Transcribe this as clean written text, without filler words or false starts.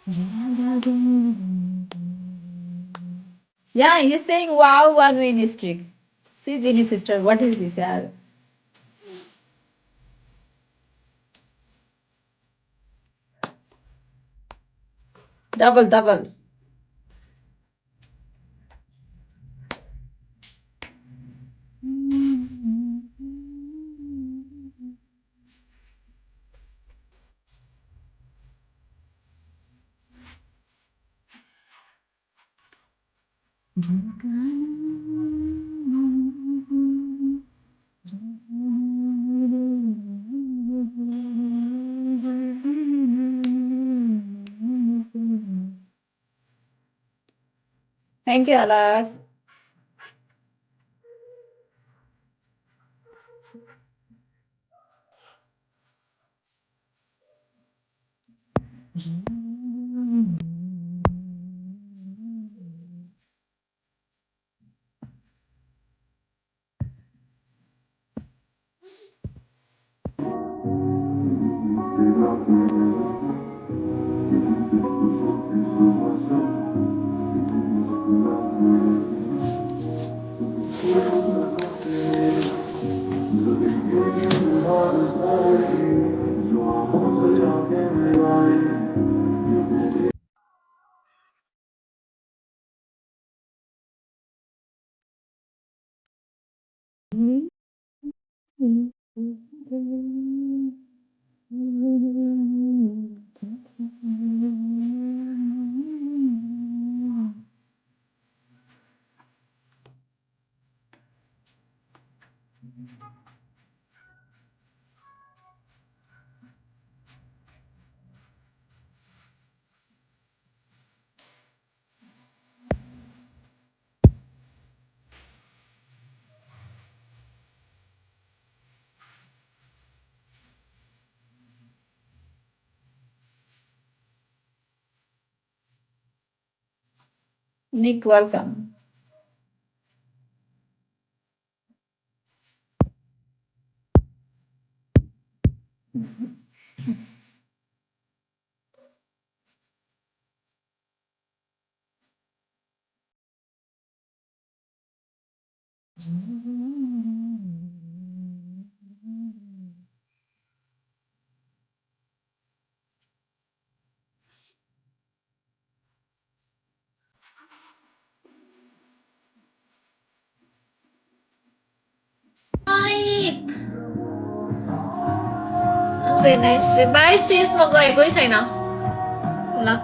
Yeah, he's saying wow, one win streak. See, Jenny sister, what is this? Yeah, double, double. Thank you, Alex. Nick, welcome. Bye. Về này sẽ bye sis, mọi người có gì nào? Là